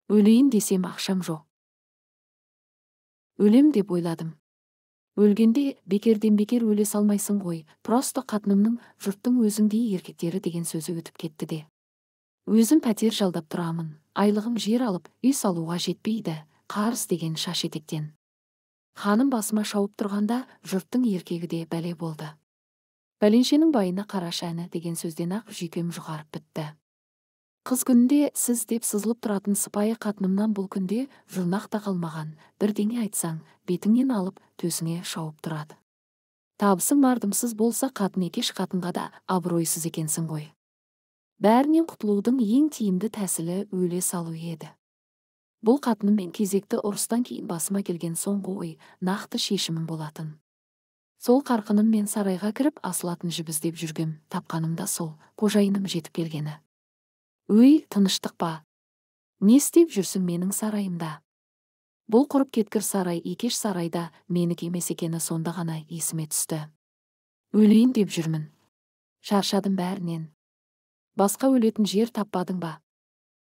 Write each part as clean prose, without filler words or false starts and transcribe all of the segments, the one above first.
Өлейін десем ақшам жоқ. Өлем деп ойладым. Өлгенде бекерден бекер өле салмайсың ғой, просто қатынымның жұрттың өзіңдей еркектері деген сөзі өтіп кетті де. Өзім пәтер жалдап тұрамын, айлығым жер алып, үй салуға жетпейді, қарыз деген шаш етектен. Ханым басыма шауып тұрғанда, жұрттың еркегі де бәле болды. Бәленшенің байына қараш әні деген сөзден ақ жүйкем жұқарып бітті. Қыз күнінде сіз деп сызылып тұратын сыпайы қатынымнан бұл күнде жұрнақ та қалмаған, бірдеңе айтсаң, бетіңнен алып, төсіңе шауып тұрады. Табысың мардымсыз болса, қатын екеш қатынға да абыройсыз екенсің ғой. Бәрінен құтылудың ең тиімді тәсілі өле салу еді. Бұл қатыныммен кезекті ұрыстан кейін басыма келген соңғы ой нақты шешімім болатын. Сол қарқыныммен сарайға кіріп асылатын жіп іздеп жүргем, тапқаным да сол, қожайыным жетіп келгені. Өй, тыныштық па? Не істеп жүрсің менің сарайымда? Бұл құрып кеткір сарай екеш сарайда менікі емес екені сонда ғана есіме түсті. Өлейін деп жүрмін. Шаршадым бәрінен. Басқа өлетін жер таппадың ба?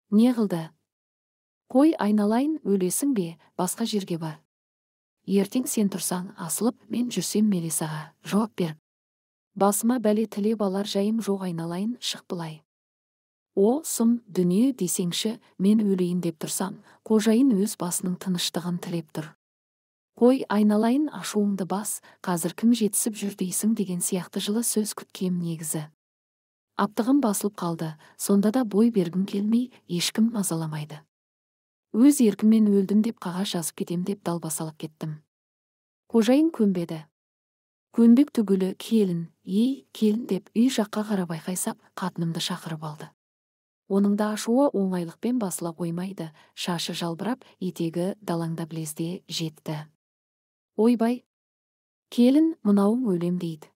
Не қылды? Қой, айналайын, өлесің бе, басқа жерге бар. Ертең сен тұрсаң асылып, мен жүрсем Мелисаға жауап бер. Басыма бәле тілеп алар жайым жоқ, айналайын, шық былай. О, сұм дүние десеңші, мен өлейін деп тұрсам, қожайын өз басының тыныштығын тілеп тұр. Қой, айналайын, ашуыңды бас, қазір кім жетісіп жүр дейсің деген сияқты жылы сөз күткем негізі. Аптығым басылып қалды, сонда да бой бергім келмей, ешкім мазаламайды. Өз еркіммен өлдім деп қағаз жазып кетем деп далбасалап кеттім. Қожайын көнбеді. Көнбек түгілі келін, ей, келін деп үй жаққа қарап айқайсап, қатынымды шақырып алды. Оның да ашуы оңайлықпен басыла қоймайды, шашы жалбырап, етегі далаңдап лезде жетті. Ойбай, келін, мынауың өлем дейді.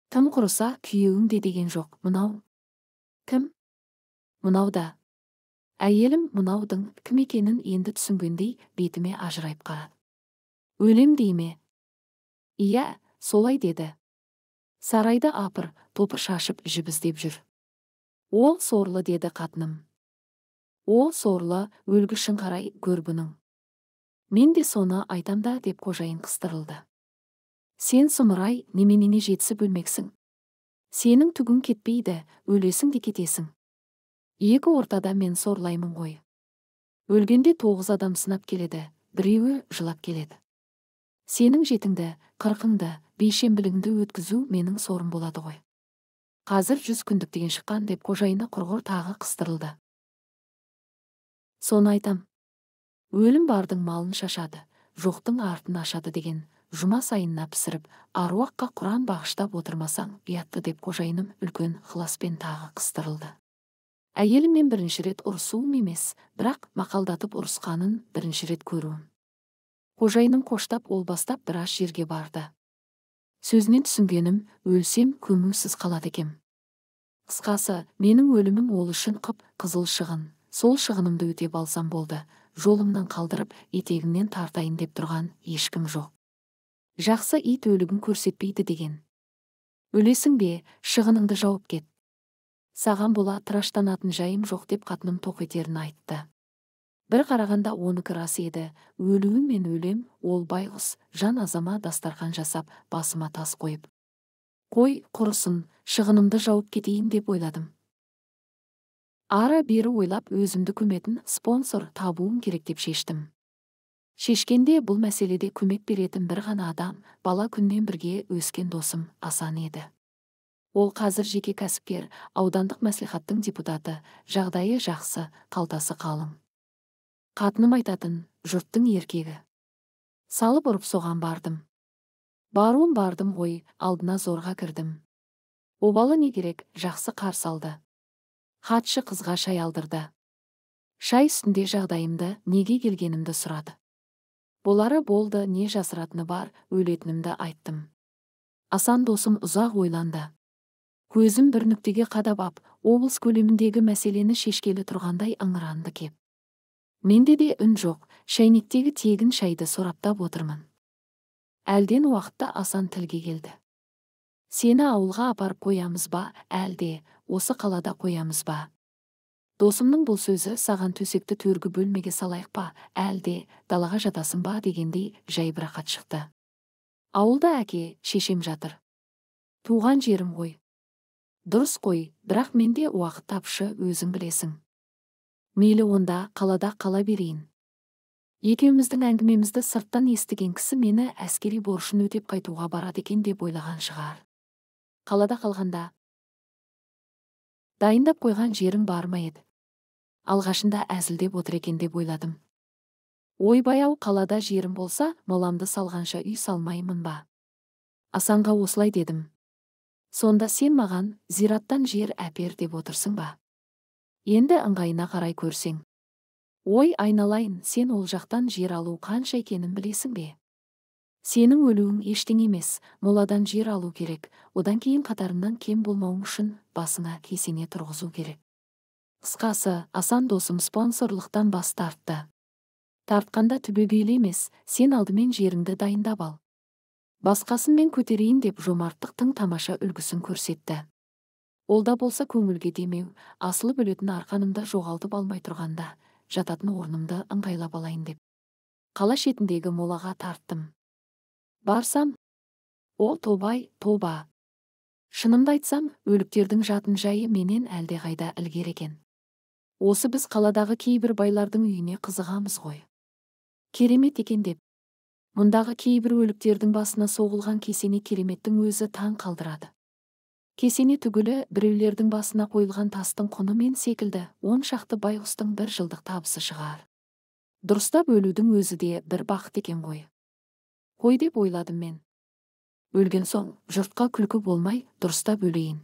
Тым құрыса күйеуің де деген жоқ, мынау. Кім? Мынау да. Әйелім мынаудың кім екенін енді түсінгендей бетіме ажырайып қарады. Өлем дейме? Иә, солай деді. Сарайда апыр, топыр шашып жіп іздеп жүр. О, сорлы, деді қатыным. О, сорлы, өлгішін қарай көр бұның. Мен де соны айтамда деп қожайын қыстырылды. Сен сұмырай, неменене жетісіп өлмексің. Сенің түгің кетпейді, өлесің де кетесің. Екі ортада мен сорлаймын ғой. Өлгенде 9 адам сынап келеді, біреуі жылап келеді. Сенің жетіңді, қырқыңды, бейшембіліңді өткізу менің сорым болады ғой. Қазір 100 күндік деген шыққан деп қожайыны құрғыр тағы қыстырылды. Соны айтам. Өлім бардың малын шашады, жоқтың артын ашады деген жұма сайынына пісіріп, аруаққа Құран бағыштап отырмасаң ұятты деп қожайыным үлкен ықыласпен тағы қыстырылды. Әйеліммен бірінші рет ұрысуым емес, бірақ мақалдатып ұрысқанын бірінші рет көруім. Қожайыным қоштап ол бастап біраз жерге барды. Сөзінен түсінгенім, өлсем көмусіз қалады екем. Қысқасы, менің өлімім ол үшін қып қызыл шығын, сол шығынымды өтеп алсам болды, жолымнан қалдырып, етегімнен тартайын деп тұрған ешкім жоқ. Жақсы ит өлігін көрсетпейді деген. Өлесің бе, шығыныңды жауып кет. Саған бола тыраштанатын жайым жоқ деп қатыным тоқ етерін айтты. Бір қарағанда оныкі рас еді, өлуін мен өлем, ол байғұс, жан азама дастархан жасап, басыма тас қойып. Қой, құрысын, шығынымды жауып кетейін деп ойладым. Ара бері ойлап өзімді көметін спонсор табуым керек деп шештім. Шешкенде бұл мәселеде көмек беретін бір ғана адам, бала күннен бірге өскен досым Асан еді. Ол қазір жеке кәсіпкер, аудандық мәслихаттың депутаты, жағдайы жақсы, қалтасы қалың. Қатыным айтатын, жұрттың еркегі. Салып ұрып соған бардым. Баруым бардым ғой, алдына зорға кірдім. Обалы не керек, жақсы қарсы алды. Хатшы қызға шай алдырды. Шай үстінде жағдайымды, неге келгенімді сұрады. Болары болды, не жасыратыны бар, өлетінімді айттым. Асан досым ұзақ ойланды. Көзім бір нүктеге қадап ап, облыс көлеміндегі мәселені шешкелі тұрғандай аңыранды кеп. Менде де үн жоқ, шәйнектегі тегін шайды сораптап отырмын. Әлден уақытта Асан тілге келді. Сені ауылға апарып қоямыз ба, әлде осы қалада қоямыз ба? Досымның бұл сөзі саған төсекті төргі бөлмеге салайық па, әлде далаға жатасың ба дегендей жайбырақат шықты. Ауылда әке, шешем жатыр. Туған жерім ғой. Дұрыс қой, бірақ менде уақыт тапшы, өзің білесің. Мейлі онда қалада қала берейін. Екеуміздің әңгімемізді сырттан естіген кісі мені әскери борышын өтеп қайтуға барады екен деп ойлаған шығар. Қалада қалғанда дайындап қойған жерім бар ма еді? Алғашында әзілдеп отыр екен деп ойладым. Ойбай-ау, қалада жерім болса, моламды салғанша үй салмаймын ба? Асанға осылай дедім. Сонда сен маған зираттан жер әпер деп отырсың ба? Енді ыңғайына қарай көрсең. Ой, айналайын, сен ол жақтан жер алу қанша екенін білесің бе? Сенің өлуің ештеңе емес, моладан жер алу керек, одан кейін қатарынан кем болмауың үшін басыңа кесене тұрғызу керек. Қысқасы, Асан досым спонсорлықтан бас тартты. Тартқанда түбегейлі емес, сен алдымен жеріңді дайындап ал. Басқасын мен көтерейін деп жомарттықтың тамаша үлгісін көрсетті. Ол да болса көңілге демеу, асылып өлетін арқанымды жоғалтып алмай тұрғанда, жататын орнымды ыңғайлап алайын деп. Қала шетіндегі молаға тарттым. Барсам, о тобай, тоба. Шынымды айтсам, өліктердің жатын жайы менен әлдеқайда ілгері екен. Осы біз қаладағы кейбір байлардың үйіне қызығамыз ғой. Керемет екен деп. Мұндағы кейбір өліктердің басына соғылған кесене кереметтің өзі таң қалдырады. Кесене түгілі біреулердің басына қойылған тастың құны мен секілді 10 шақты байғұстың 1 жылдық табысы шығар. Дұрыстап өлудің өзі де бір бақыт екен ғой. Қой деп ойладым мен. Өлген соң жұртқа күлкі болмай дұрыстап өлейін.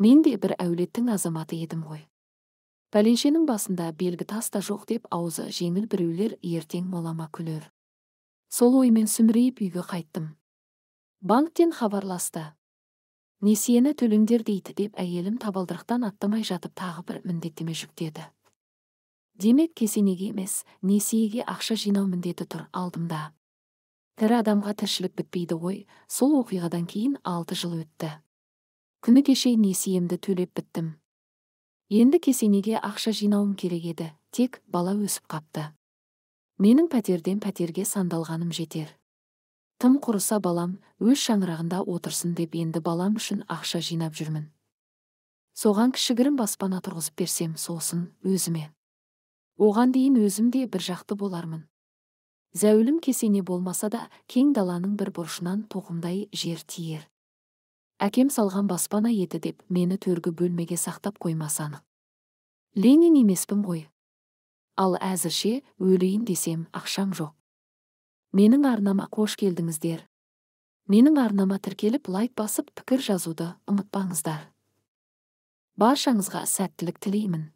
Мен де бір әулеттің азаматы едім ғой. Пәленшенің басында белгі тас та жоқ деп аузы жеңіл біреулер ертең молама күлер. Сол оймен сүмірейіп үйге қайттым. Банктен хабарласты. Несиені төлеңдер дейді деп әйелім табалдырықтан аттамай жатып тағы бір міндеттеме жүктеді. Демек кесенеге емес, несиеге ақша жинау міндеті тұр алдымда. Тірі адамға тіршілік бітпейді ғой, сол оқиғадан кейін 6 жыл өтті. Күні кеше несиемді төлеп біттім. Енді кесенеге ақша жинауым керек еді, тек бала өсіп қапты. Менің пәтерден пәтерге сандалғаным жетер. Тым құрыса балам өз шаңырағында отырсын деп енді балам үшін ақша жинап жүрмін. Соған кішігірім баспана тұрғызып берсем, сосын өзіме. Оған дейін өзім де бір жақты болармын. Зәулім кесене болмаса да, кең даланың бір бұрышынан тоқымдай жер тиер. Әкем салған баспана еді деп мені төргі бөлмеге сақтап қоймасаны. Ленин емеспін ғой. Ал әзірше өлейін десем ақшам жоқ. Менің арнама қош келдіңіздер. Менің арнама тіркеліп лайк басып пікір жазуды ұмытпаңыздар. Баршаңызға сәттілік тілеймін.